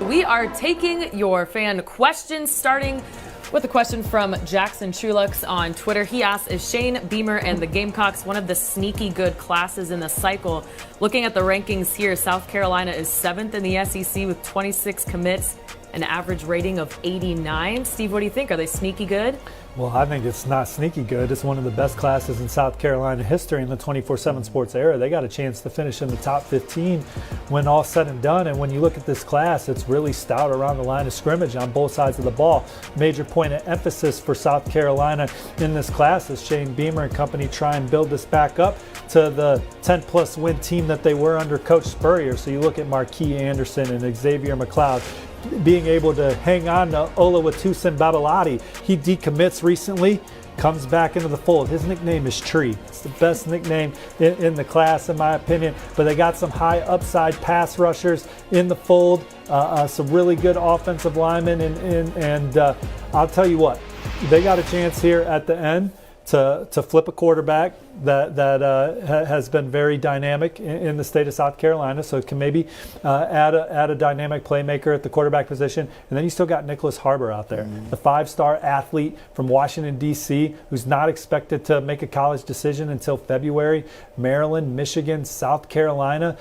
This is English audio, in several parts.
We are taking your fan questions, starting with a question from Jackson Trulux on Twitter. He asks, is Shane Beamer and the Gamecocks one of the sneaky good classes in the cycle? Looking at the rankings here, South Carolina is 7th in the SEC with 26 commits, an average rating of 89. Steve, what do you think? Are they sneaky good? Well, I think it's not sneaky good. It's one of the best classes in South Carolina history in the 24/7 sports era. They got a chance to finish in the top 15 when all's said and done. And when you look at this class, it's really stout around the line of scrimmage on both sides of the ball. Major point of emphasis for South Carolina in this class is Shane Beamer and company try and build this back up to the 10-plus win team that they were under Coach Spurrier. So you look at Marquis Anderson and Xavier McLeod being able to hang on to Olawatusin Babalati. He decommits recently, comes back into the fold. His nickname is Tree. It's the best nickname in the class, in my opinion. But they got some high upside pass rushers in the fold, some really good offensive linemen, and I'll tell you what, they got a chance here at the end to flip a quarterback that has been very dynamic in the state of South Carolina. So it can maybe add a dynamic playmaker at the quarterback position. And then you still got Nicholas Harbor out there, the 5-star athlete from Washington, D.C., who's not expected to make a college decision until February. Maryland, Michigan, South Carolina,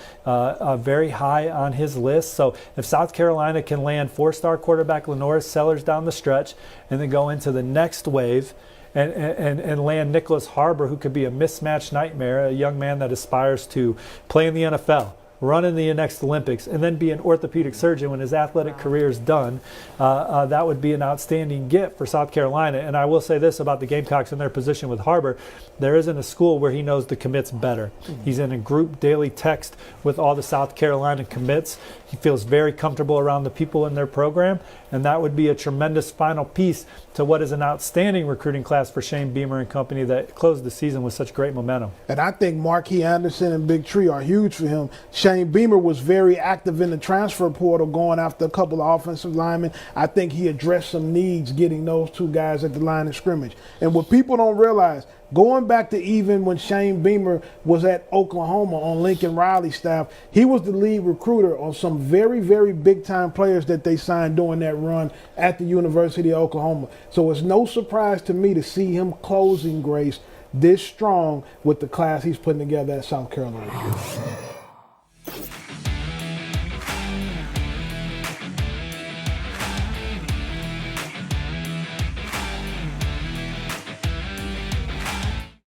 very high on his list. So if South Carolina can land 4-star quarterback LaNorris Sellers down the stretch and then go into the next wave, and land Nicholas Harbor, who could be a mismatched nightmare, a young man that aspires to play in the NFL, run in the next Olympics, and then be an orthopedic surgeon when his athletic career is done. That would be an outstanding gift for South Carolina. And I will say this about the Gamecocks in their position with Harbor. There isn't a school where he knows the commits better. He's in a group daily text with all the South Carolina commits. He feels very comfortable around the people in their program, and that would be a tremendous final piece to what is an outstanding recruiting class for Shane Beamer and company that closed the season with such great momentum. And I think Marquis Anderson and Big Tree are huge for him. Shane Beamer was very active in the transfer portal going after a couple of offensive linemen. I think he addressed some needs getting those two guys at the line of scrimmage. And what people don't realize, going back to even when Shane Beamer was at Oklahoma on Lincoln Riley's staff, he was the lead recruiter on some very, very big-time players that they signed during that run at the University of Oklahoma. So it's no surprise to me to see him closing, Grace, this strong with the class he's putting together at South Carolina.